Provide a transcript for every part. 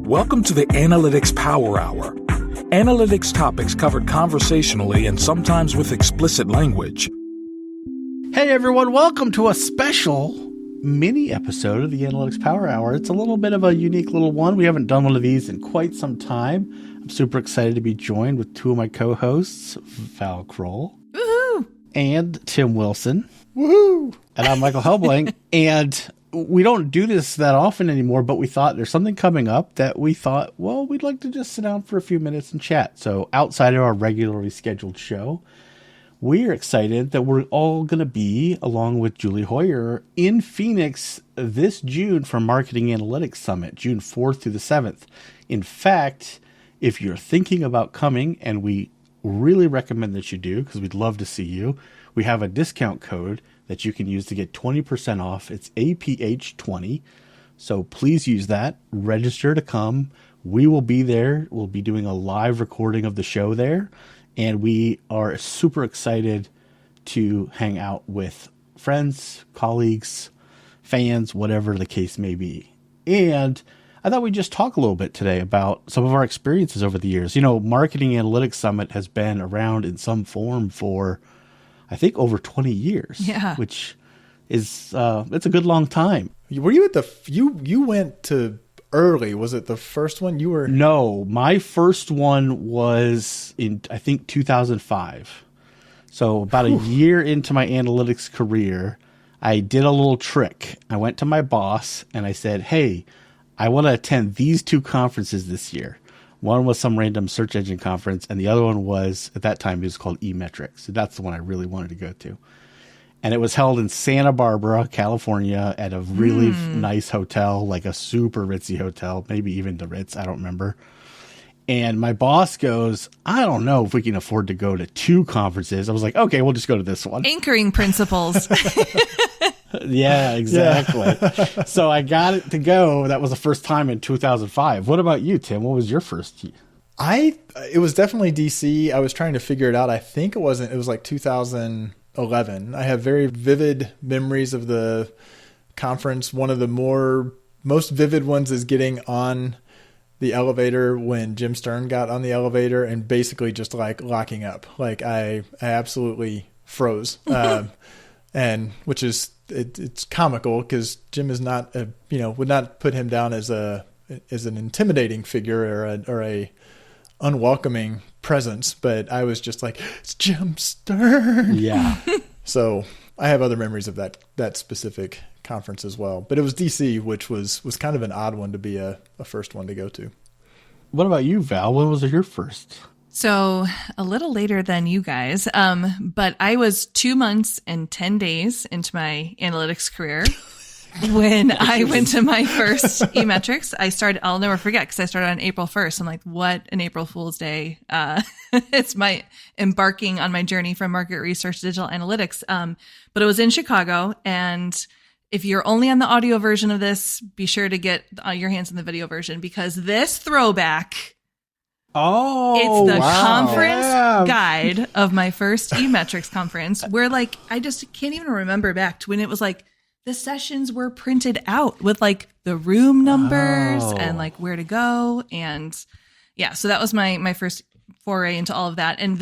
Welcome to the Analytics Power Hour. Analytics topics covered conversationally and sometimes with explicit language. Hey everyone, welcome to a special mini episode of the Analytics Power Hour. It's a little bit of a unique little one. We haven't done one of these in quite some time. I'm super excited to be joined with two of my co-hosts, Val Kroll. Woohoo! And Tim Wilson. Woohoo! And I'm Michael Helbling. And we don't do this that often anymore, but we thought there's something coming up that we thought, well, we'd like to just sit down for a few minutes and chat. So outside of our regularly scheduled show, we're excited that we're all going to be, along with Julie Hoyer, in Phoenix this June for Marketing Analytics Summit, June 4th through the 7th. In fact, if you're thinking about coming, and we really recommend that you do because we'd love to see you, we have a discount code that you can use to get 20% off. It's APH20. So please use that. Register to come. We will be there. We'll be doing a live recording of the show there. And we are super excited to hang out with friends, colleagues, fans, whatever the case may be. And I thought we'd just talk a little bit today about some of our experiences over the years. You know, Marketing Analytics Summit has been around in some form for, I think, over 20 years. Yeah. Which is, it's a good long time. Were you at you went to early? Was it the first one you were? No, my first one was in, I think, 2005. So about a year into my analytics career, I did a little trick. I went to my boss and I said, hey, I want to attend these two conferences this year. One was some random search engine conference, and the other one was, at that time, it was called eMetrics. So that's the one I really wanted to go to. And it was held in Santa Barbara, California, at a really nice hotel, like a super ritzy hotel, maybe even the Ritz, I don't remember. And my boss goes, I don't know if we can afford to go to two conferences. I was like, okay, we'll just go to this one. Anchoring principles. Yeah, exactly. Yeah. So I got it to go. That was the first time in 2005. What about you, Tim? What was your first year? It was definitely DC. I was trying to figure it out. I think it was like 2011. I have very vivid memories of the conference. One of the most vivid ones is getting on the elevator when Jim Stern got on the elevator and basically just like locking up. Like I absolutely froze. And which is, it's comical because Jim is not, would not put him down as an intimidating figure or a unwelcoming presence. But I was just like, it's Jim Stern. Yeah. So I have other memories of that specific conference as well. But it was DC, which was kind of an odd one to be a first one to go to. What about you, Val? When was your first? So a little later than you guys, but I was 2 months and 10 days into my analytics career when I went to my first eMetrics. I'll never forget because I started on April 1st. I'm like, what an April Fool's Day. It's my embarking on my journey from market research to digital analytics. But it was in Chicago. And if you're only on the audio version of this, be sure to get your hands on the video version because this throwback... Oh, it's the conference yeah. guide of my first eMetrics conference where like, I just can't even remember back to when it was like the sessions were printed out with like the room numbers and like where to go. And yeah, so that was my first foray into all of that. And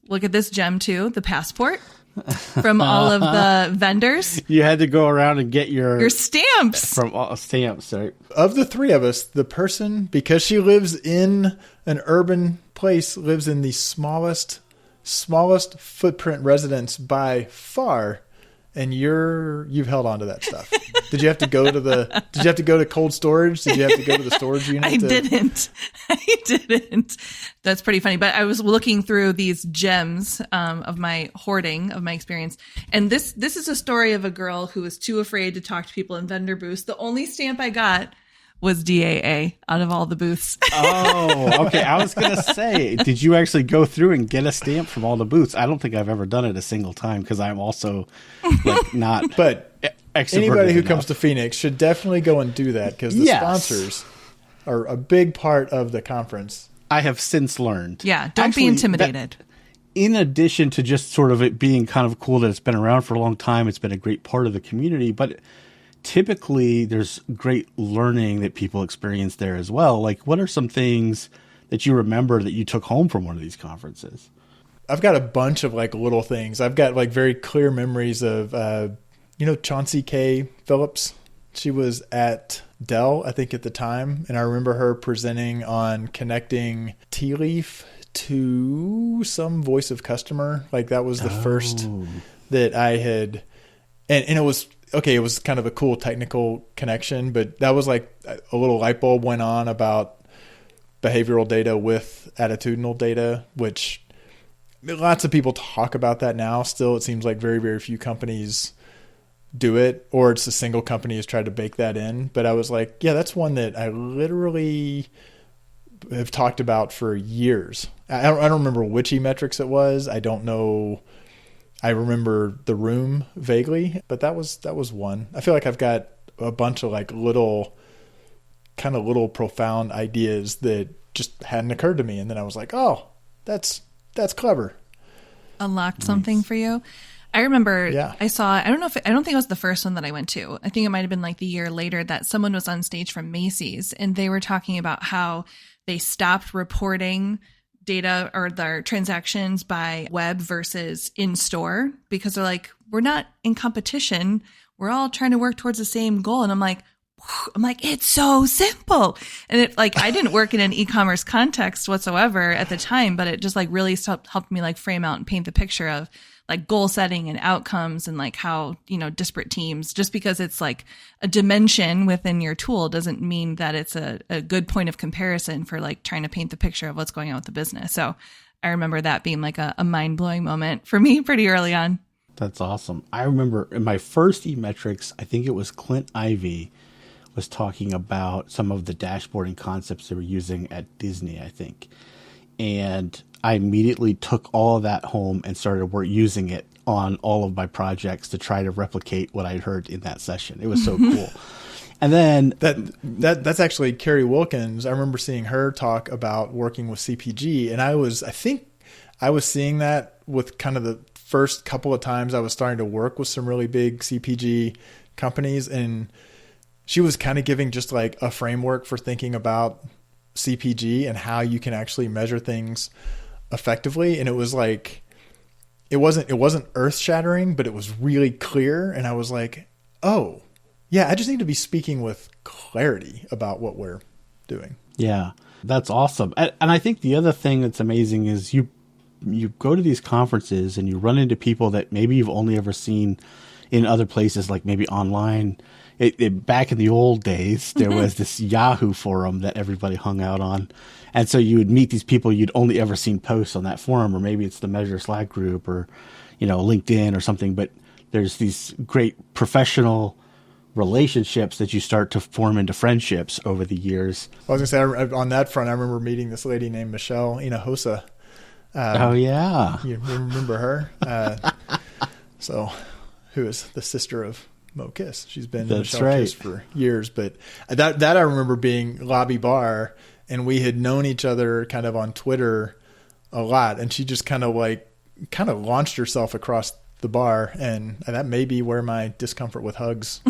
look at this gem too, the passport from all of the vendors. You had to go around and get your stamps from all stamps, right? Of the three of us, the person, because she lives in an urban place, lives in the smallest footprint residence by far, and you've held on to that stuff. Did you have to go to cold storage? Did you have to go to the storage unit? I didn't. That's pretty funny. But I was looking through these gems of my hoarding, of my experience. And this is a story of a girl who was too afraid to talk to people in vendor booths. The only stamp I got was DAA out of all the booths. Oh, okay. I was going to say, did you actually go through and get a stamp from all the booths? I don't think I've ever done it a single time because I'm also like not. But anybody who comes to Phoenix should definitely go and do that because the sponsors are a big part of the conference. I have since learned. Yeah, don't be intimidated. In addition to just sort of it being kind of cool that it's been around for a long time, it's been a great part of the community, but typically there's great learning that people experience there as well. Like, what are some things that you remember that you took home from one of these conferences? I've got a bunch of like little things. I've got like very clear memories of, Chauncey K. Phillips. She was at Dell, I think, at the time. And I remember her presenting on connecting Tea Leaf to some voice of customer. Like that was the first that I had, and it was, okay, it was kind of a cool technical connection, but that was like a little light bulb went on about behavioral data with attitudinal data, which lots of people talk about that now. Still, it seems like very, very few companies do it, or it's a single company has tried to bake that in. But I was like, yeah, that's one that I literally have talked about for years. I don't remember which eMetrics it was. I don't know. I remember the room vaguely, but that was one. I feel like I've got a bunch of like little profound ideas that just hadn't occurred to me. And then I was like, oh, that's clever. Unlocked something for you. I remember Yeah. I don't think it was the first one that I went to. I think it might've been like the year later that someone was on stage from Macy's and they were talking about how they stopped reporting data or their transactions by web versus in store because they're like, we're not in competition. We're all trying to work towards the same goal. And I'm like, it's so simple. And it like, I didn't work in an e-commerce context whatsoever at the time, but it just like really helped me like frame out and paint the picture of like goal setting and outcomes and like how, disparate teams, just because it's like a dimension within your tool doesn't mean that it's a good point of comparison for like trying to paint the picture of what's going on with the business. So I remember that being like a mind blowing moment for me pretty early on. That's awesome. I remember in my first eMetrics, I think it was Clint Ivey was talking about some of the dashboarding concepts they were using at Disney, I think. And I immediately took all of that home and started using it on all of my projects to try to replicate what I'd heard in that session. It was so cool. And then that's actually Carrie Wilkins. I remember seeing her talk about working with CPG, and I think I was seeing that with kind of the first couple of times I was starting to work with some really big CPG companies, and she was kind of giving just like a framework for thinking about CPG and how you can actually measure things effectively. And it was like, it wasn't earth shattering, but it was really clear. And I was like, oh yeah, I just need to be speaking with clarity about what we're doing. Yeah, that's awesome. And I think the other thing that's amazing is you go to these conferences and you run into people that maybe you've only ever seen in other places, like maybe online. Back in the old days, there was this Yahoo forum that everybody hung out on. And so you would meet these people you'd only ever seen posts on that forum, or maybe it's the Measure Slack group or, LinkedIn or something. But there's these great professional relationships that you start to form into friendships over the years. I was going to say, on that front, I remember meeting this lady named Michelle Hinojosa. Oh, yeah. You remember her? Who is the sister of Mo Kiss. She's been in Michelle Kiss for years, but that I remember being lobby bar, and we had known each other kind of on Twitter a lot, and she just kind of launched herself across the bar, and that may be where my discomfort with hugs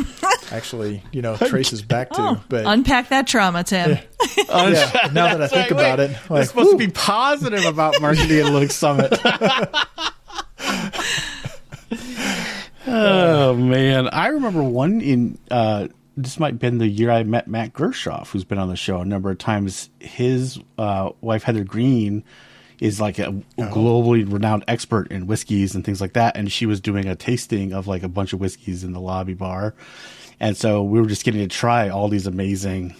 actually, traces back to. But unpack that trauma, Tim. Yeah, now that I think about it, we're supposed to be positive about Marketing Analytics Summit. Oh man, I remember one in this might have been the year I met Matt Gershoff, who's been on the show a number of times. His wife Heather Green is like a globally renowned expert in whiskeys and things like that, and she was doing a tasting of like a bunch of whiskeys in the lobby bar, and so we were just getting to try all these amazing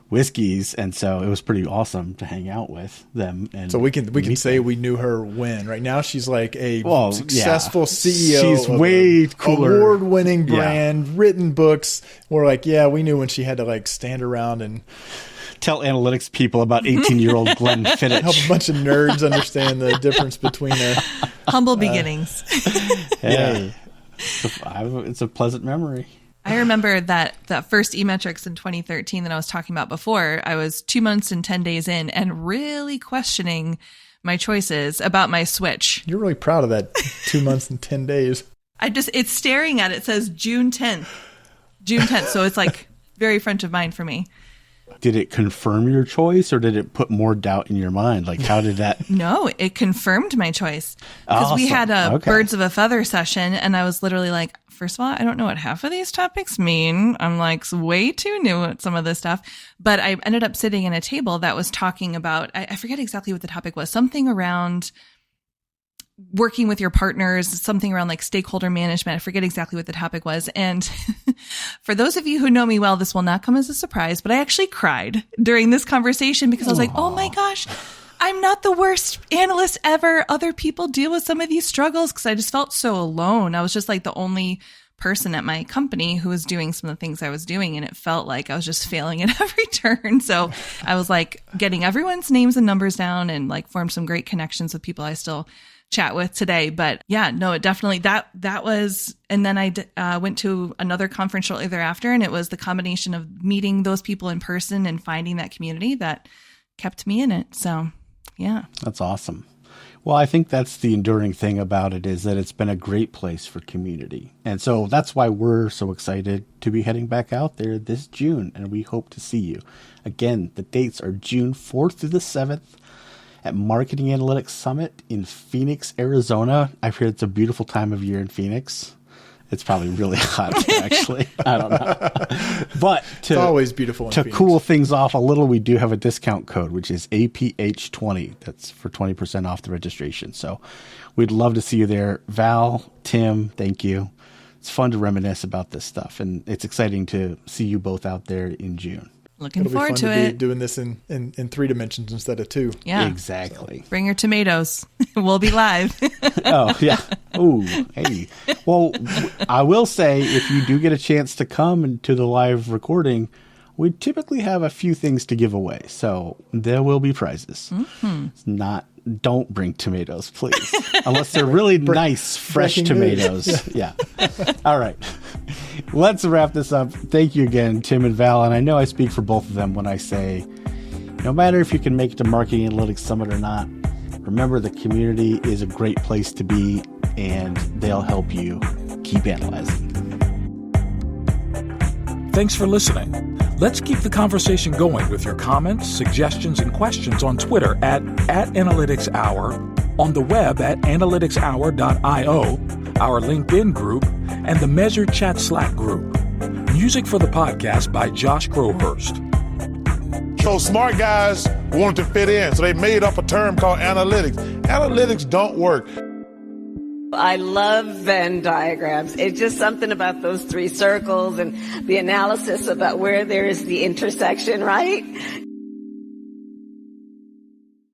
whiskeys, and so it was pretty awesome to hang out with them. And so we can say we knew her when. Right now she's like a successful CEO. She's way cooler, award-winning brand, written books. We're like, yeah, we knew when she had to like stand around and tell analytics people about 18-year-old Glenn Fittich. Help a bunch of nerds understand the difference between humble beginnings. Hey, it's a pleasant memory. I remember that first eMetrics in 2013 that I was talking about before. I was 2 months and 10 days in and really questioning my choices about my switch. You're really proud of that 2 months and 10 days. It's staring at it. It says June 10th. June 10th. So it's like very front of mind for me. Did it confirm your choice or did it put more doubt in your mind? Like, how did that? No, it confirmed my choice because we had a birds of a feather session and I was literally like, first of all, I don't know what half of these topics mean. I'm like way too new at some of this stuff, but I ended up sitting in a table that was talking about, I forget exactly what the topic was, something around working with your partners, something around like stakeholder management. I forget exactly what the topic was. And for those of you who know me well, this will not come as a surprise, but I actually cried during this conversation because I was like, oh my gosh, I'm not the worst analyst ever. Other people deal with some of these struggles because I just felt so alone. I was just like the only person at my company who was doing some of the things I was doing. And it felt like I was just failing at every turn. So I was like getting everyone's names and numbers down and like formed some great connections with people I still chat with today. But yeah, no, it definitely that was, and then I went to another conference shortly thereafter, and it was the combination of meeting those people in person and finding that community that kept me in it. So yeah. That's awesome. Well, I think that's the enduring thing about it is that it's been a great place for community. And so that's why we're so excited to be heading back out there this June, and we hope to see you. Again, the dates are June 4th through the 7th. At Marketing Analytics Summit in Phoenix, Arizona. I've heard it's a beautiful time of year in Phoenix. It's probably really hot, actually. I don't know. But it's always beautiful in Phoenix. Cool things off a little, we do have a discount code, which is APH20. That's for 20% off the registration. So we'd love to see you there. Val, Tim, thank you. It's fun to reminisce about this stuff, and it's exciting to see you both out there in June. Looking forward to it. Doing this in 3 dimensions instead of 2. Yeah, exactly. So. Bring your tomatoes. We'll be live. Oh yeah. Ooh, hey. Well, I will say if you do get a chance to come to the live recording, we typically have a few things to give away, so there will be prizes. Mm-hmm. It's not. Don't bring tomatoes, please, unless they're really nice, fresh tomatoes. Yeah. All right. Let's wrap this up. Thank you again, Tim and Val. And I know I speak for both of them when I say, no matter if you can make it to Marketing Analytics Summit or not, remember the community is a great place to be, and they'll help you keep analyzing. Thanks for listening. Let's keep the conversation going with your comments, suggestions, and questions on Twitter at @AnalyticsHour, on the web at analyticshour.io, our LinkedIn group, and the Measured Chat Slack group. Music for the podcast by Josh Crowhurst. So smart guys wanted to fit in, so they made up a term called analytics. Analytics don't work. I love Venn diagrams. It's just something about those 3 circles and the analysis about where there is the intersection, right?